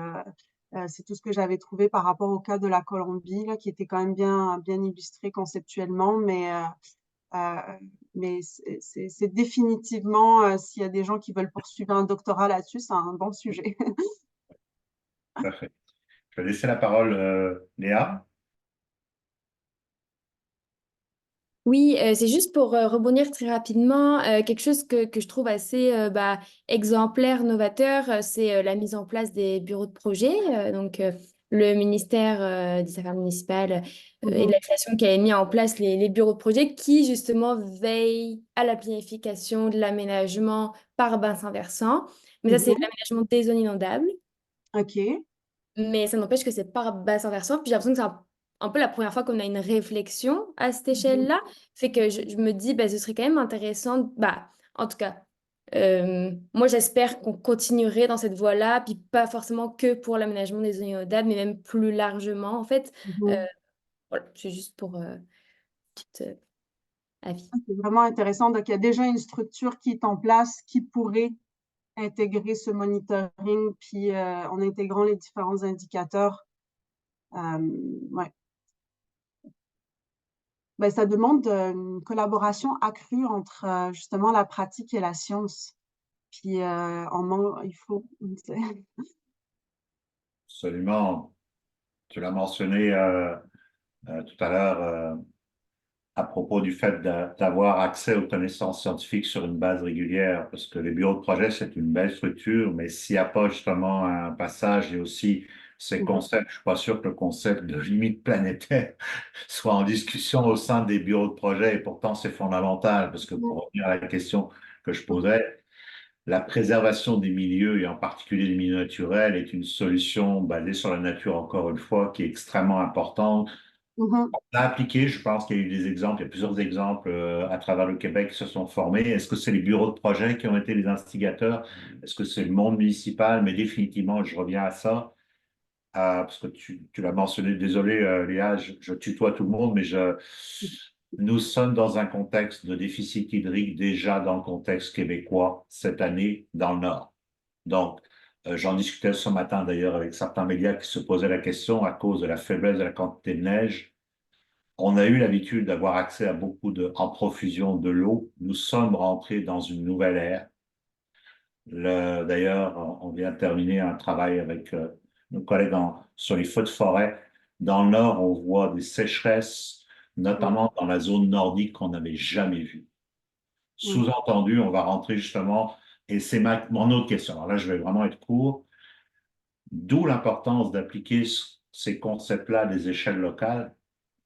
c'est tout ce que j'avais trouvé par rapport au cas de la Colombie, là, qui était quand même bien illustré conceptuellement, mais c'est définitivement, s'il y a des gens qui veulent poursuivre un doctorat là-dessus, c'est un bon sujet. Parfait. Je vais laisser la parole, Léa. Oui, c'est juste pour rebondir très rapidement, quelque chose que je trouve assez exemplaire, novateur, c'est la mise en place des bureaux de projet. Le ministère des Affaires municipales et de la création qui a mis en place les bureaux de projet qui, justement, veillent à la planification de l'aménagement par bassin versant. Mais ça, c'est l'aménagement des zones inondables. OK. Mais ça n'empêche que c'est par bassin versant. Puis j'ai l'impression que c'est un peu la première fois qu'on a une réflexion à cette échelle-là. Fait que je me dis, ce serait quand même intéressant. En tout cas, moi, j'espère qu'on continuerait dans cette voie-là, puis pas forcément que pour l'aménagement des zones inondables, mais même plus largement, en fait. Voilà, c'est juste pour petit avis. C'est vraiment intéressant. Donc, il y a déjà une structure qui est en place qui pourrait intégrer ce monitoring, puis en intégrant les différents indicateurs. Ouais. Ça demande une collaboration accrue entre justement la pratique et la science. Puis il faut. Absolument. Tu l'as mentionné tout à l'heure à propos du fait d'avoir accès aux connaissances scientifiques sur une base régulière, parce que les bureaux de projet, c'est une belle structure, mais s'il n'y a pas justement un passage et aussi ces concepts, je suis pas sûr que le concept de limite planétaire soit en discussion au sein des bureaux de projet, et pourtant c'est fondamental, parce que pour revenir à la question que je posais, la préservation des milieux, et en particulier des milieux naturels, est une solution basée sur la nature, encore une fois, qui est extrêmement importante. On a appliqué, je pense qu'il y a eu des exemples, il y a plusieurs exemples à travers le Québec qui se sont formés. Est-ce que c'est les bureaux de projet qui ont été les instigateurs? Est-ce que c'est le monde municipal? Mais définitivement, je reviens à ça, parce que tu l'as mentionné, désolé Léa, je tutoie tout le monde, mais nous sommes dans un contexte de déficit hydrique déjà dans le contexte québécois cette année dans le Nord. Donc, j'en discutais ce matin d'ailleurs avec certains médias qui se posaient la question à cause de la faiblesse de la quantité de neige. On a eu l'habitude d'avoir accès à en profusion de l'eau. Nous sommes rentrés dans une nouvelle ère. D'ailleurs, on vient de terminer un travail avec nos collègues sur les feux de forêt. Dans le Nord, on voit des sécheresses, notamment dans la zone nordique qu'on n'avait jamais vue. Sous-entendu, on va rentrer justement, et c'est mon autre question. Alors là, je vais vraiment être court. D'où l'importance d'appliquer ces concepts-là à des échelles locales,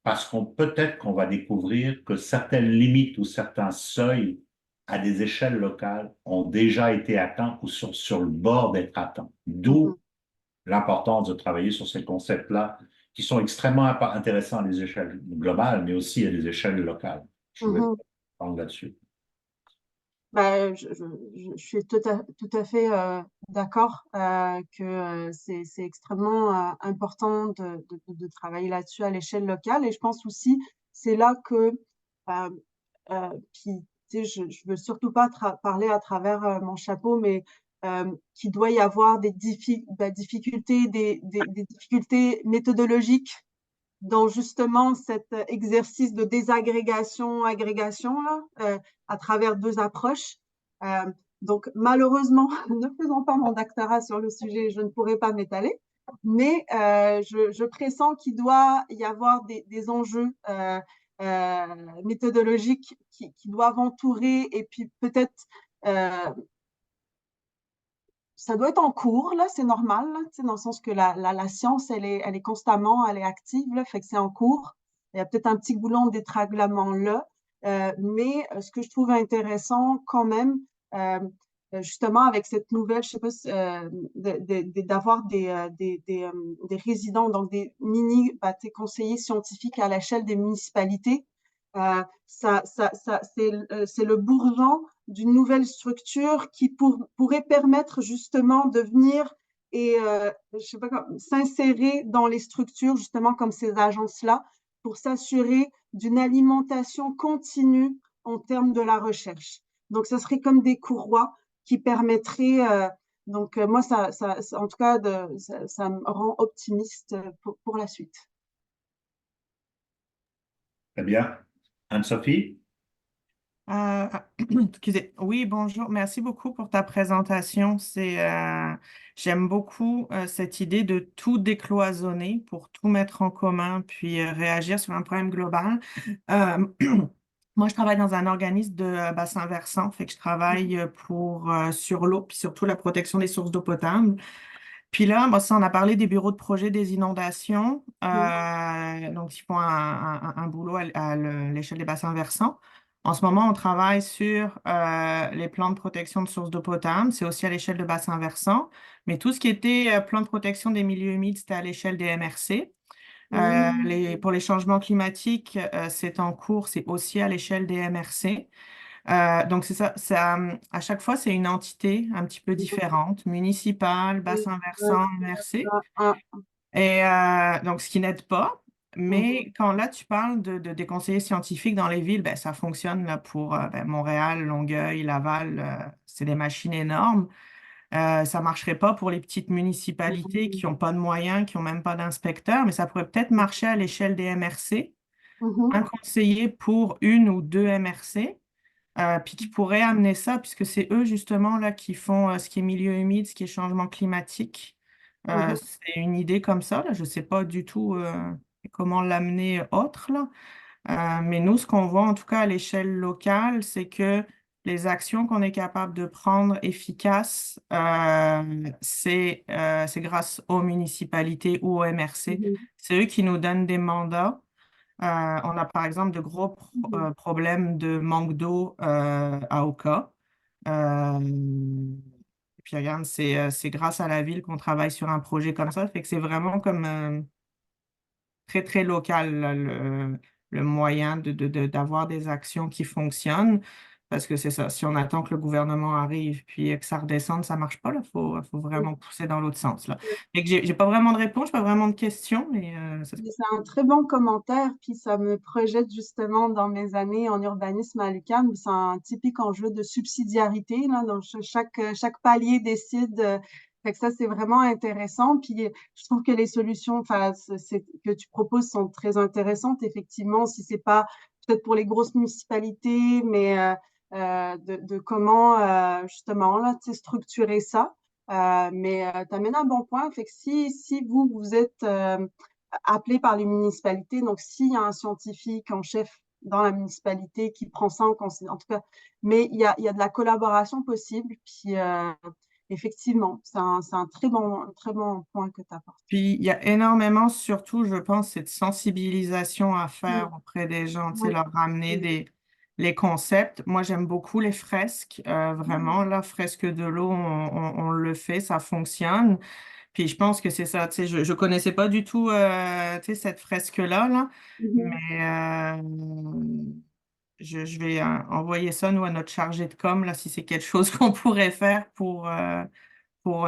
parce peut-être qu'on va découvrir que certaines limites ou certains seuils à des échelles locales ont déjà été atteints ou sont sur le bord d'être atteints. D'où l'importance de travailler sur ces concepts-là qui sont extrêmement intéressants à des échelles globales, mais aussi à des échelles locales. Je vais parler là-dessus. Je suis tout à fait d'accord que c'est extrêmement important de travailler là-dessus à l'échelle locale. Et je pense aussi, c'est là que, puis, tu sais, je ne veux surtout pas parler à travers mon chapeau, mais qu'il doit y avoir des difficultés, des difficultés méthodologiques dans justement cet exercice de désagrégation-agrégation à travers deux approches. Donc, malheureusement, ne faisant pas mon doctorat sur le sujet, je ne pourrai pas m'étaler, mais je pressens qu'il doit y avoir des enjeux méthodologiques qui doivent entourer et puis peut-être ça doit être en cours, là, c'est normal, là, dans le sens que la science, elle est constamment, elle est active, là, fait que c'est en cours. Il y a peut-être un petit boulon d'étranglement là, mais ce que je trouve intéressant quand même, justement avec cette nouvelle, je sais pas, d'avoir des résidents, donc des conseillers scientifiques à l'échelle des municipalités, c'est le bourgeon d'une nouvelle structure qui pourrait permettre justement de venir et je sais pas, s'insérer dans les structures justement comme ces agences-là pour s'assurer d'une alimentation continue en termes de la recherche. Donc, ça serait comme des courroies qui permettraient donc, moi, en tout cas, ça me rend optimiste pour la suite. Très bien. Anne-Sophie? Euh, excusez. Oui, bonjour. Merci beaucoup pour ta présentation. J'aime beaucoup cette idée de tout décloisonner pour tout mettre en commun, puis réagir sur un problème global. Euh, Moi, je travaille dans un organisme de bassin versant, fait que je travaille sur l'eau, puis surtout la protection des sources d'eau potable. Puis là, moi, ça, on a parlé des bureaux de projet des inondations. Donc, ils font un boulot à l'échelle des bassins versants. En ce moment, on travaille sur les plans de protection de sources d'eau potable. C'est aussi à l'échelle de bassins versants. Mais tout ce qui était plan de protection des milieux humides, c'était à l'échelle des MRC. Pour les changements climatiques, c'est en cours, c'est aussi à l'échelle des MRC. Donc, c'est ça, à chaque fois, c'est une entité un petit peu différente, municipale, bassin versant, MRC. Et donc, ce qui n'aide pas. Mais quand là, tu parles des conseillers scientifiques dans les villes, ben, ça fonctionne là, pour Montréal, Longueuil, Laval, c'est des machines énormes. Ça ne marcherait pas pour les petites municipalités qui n'ont pas de moyens, qui n'ont même pas d'inspecteurs, mais ça pourrait peut-être marcher à l'échelle des MRC. Un conseiller pour une ou deux MRC. Puis qui pourraient amener ça, puisque c'est eux justement là qui font ce qui est milieu humide, ce qui est changement climatique. C'est une idée comme ça, là. Je ne sais pas du tout comment l'amener autre, là. Mais nous, ce qu'on voit en tout cas à l'échelle locale, c'est que les actions qu'on est capable de prendre efficaces, c'est grâce aux municipalités ou aux MRC. C'est eux qui nous donnent des mandats. On a par exemple de gros problèmes de manque d'eau à Oka. Et puis regarde, c'est grâce à la ville qu'on travaille sur un projet comme ça. Fait que c'est vraiment comme très, très local là, le moyen d'avoir des actions qui fonctionnent. Parce que c'est ça, si on attend que le gouvernement arrive puis que ça redescende, ça ne marche pas. Il faut vraiment pousser dans l'autre sens. Là. Et que j'ai pas vraiment de réponse, pas vraiment de questions, mais c'est un très bon commentaire, puis ça me projette justement dans mes années en urbanisme à l'UQAM. C'est un typique enjeu de subsidiarité, là, donc chaque palier décide. Fait que ça, c'est vraiment intéressant. Puis je trouve que les solutions que tu proposes sont très intéressantes. Effectivement, si c'est pas peut-être pour les grosses municipalités, mais de comment justement là, structurer ça. Mais tu amènes un bon point. Fait que si vous êtes appelé par les municipalités, donc s'il y a un scientifique en chef dans la municipalité qui prend ça en considération, en tout cas, mais il y a de la collaboration possible. Puis effectivement, c'est un très bon point que tu apportes. Puis il y a énormément, surtout, je pense, cette sensibilisation à faire auprès des gens, tu sais, leur ramener les concepts. Moi, j'aime beaucoup les fresques, vraiment, là, fresque de l'eau, on le fait, ça fonctionne. Puis je pense que c'est ça, tu sais, je ne connaissais pas du tout, tu sais, cette fresque-là, là, mais je vais envoyer ça, nous, à notre chargé de com, là, si c'est quelque chose qu'on pourrait faire pour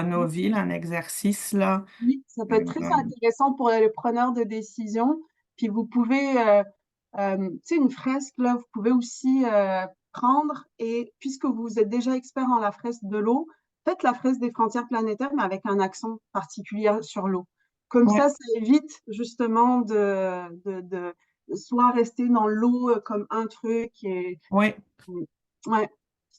nos villes, un exercice, là. Oui, ça peut être très intéressant pour les preneurs de décision. Puis vous pouvez, tu sais, une fresque, là, vous pouvez aussi prendre et puisque vous êtes déjà expert en la fresque de l'eau, faites la fresque des frontières planétaires, mais avec un accent particulier sur l'eau. Comme Ouais. ça évite justement de soit rester dans l'eau comme un truc et Ouais. ouais.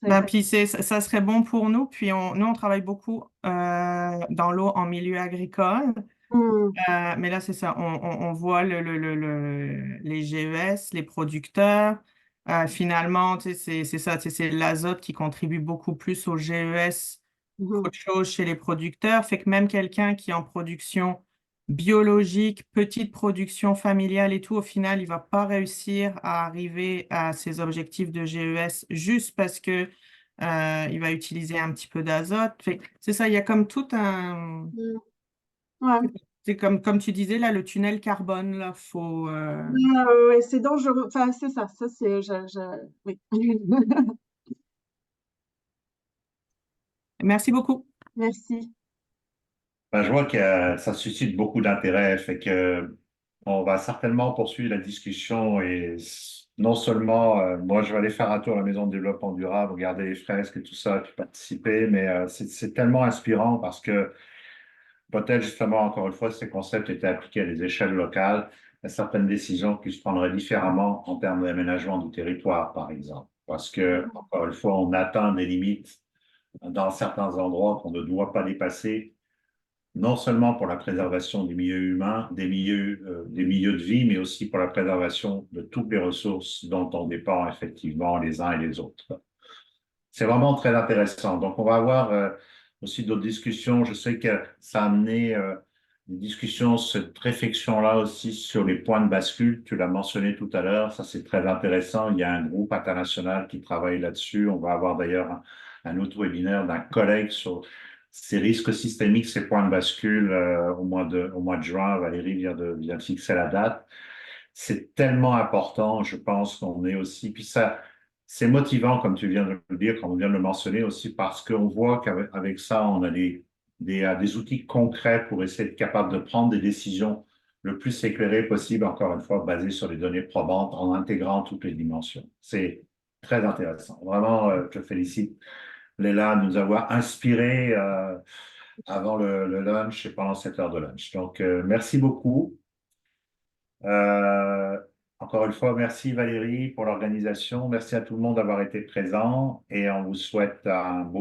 Ben, puis ça serait bon pour nous. Puis nous, on travaille beaucoup dans l'eau en milieu agricole. Mais là, c'est ça. On voit les GES, les producteurs. Finalement, tu sais, c'est ça. Tu sais, c'est l'azote qui contribue beaucoup plus aux GES qu'autre chose chez les producteurs. Fait que même quelqu'un qui est en production biologique, petite production familiale et tout, au final, il va pas réussir à arriver à ses objectifs de GES juste parce que il va utiliser un petit peu d'azote. Fait que c'est ça, il y a comme tout un... Ouais. C'est comme tu disais, là, le tunnel carbone, là, faut... Ouais, c'est dangereux. Enfin, c'est ça. Ça, c'est. Oui. Merci beaucoup. Merci. Ben, je vois que ça suscite beaucoup d'intérêt, fait que on va certainement poursuivre la discussion et non seulement, moi je vais aller faire un tour à la Maison de développement durable, regarder les fresques et tout ça, puis participer, mais c'est tellement inspirant parce que peut-être justement, encore une fois, ces concepts étaient appliqués à des échelles locales, à certaines décisions qui se prendraient différemment en termes d'aménagement du territoire, par exemple. Parce que, encore une fois, on atteint des limites dans certains endroits qu'on ne doit pas dépasser, non seulement pour la préservation des milieux humains, des milieux de vie, mais aussi pour la préservation de toutes les ressources dont on dépend effectivement les uns et les autres. C'est vraiment très intéressant. Donc, on va avoir aussi d'autres discussions. Je sais que ça a amené des discussions, cette réflexion-là aussi sur les points de bascule. Tu l'as mentionné tout à l'heure. Ça, c'est très intéressant. Il y a un groupe international qui travaille là-dessus. On va avoir d'ailleurs un autre webinaire d'un collègue sur ces risques systémiques, ces points de bascule au mois de juin. Valérie vient de fixer la date. C'est tellement important, je pense qu'on est aussi. Puis ça. C'est motivant, comme tu viens de le dire, comme on vient de le mentionner aussi, parce qu'on voit qu'avec ça, on a des outils concrets pour essayer d'être capable de prendre des décisions le plus éclairées possible, encore une fois, basées sur les données probantes, en intégrant toutes les dimensions. C'est très intéressant. Vraiment, je te félicite, Léla, de nous avoir inspiré avant le lunch et pendant cette heure de lunch. Donc, merci beaucoup. Euh, Encore une fois, merci Valérie pour l'organisation. Merci à tout le monde d'avoir été présent et on vous souhaite un beau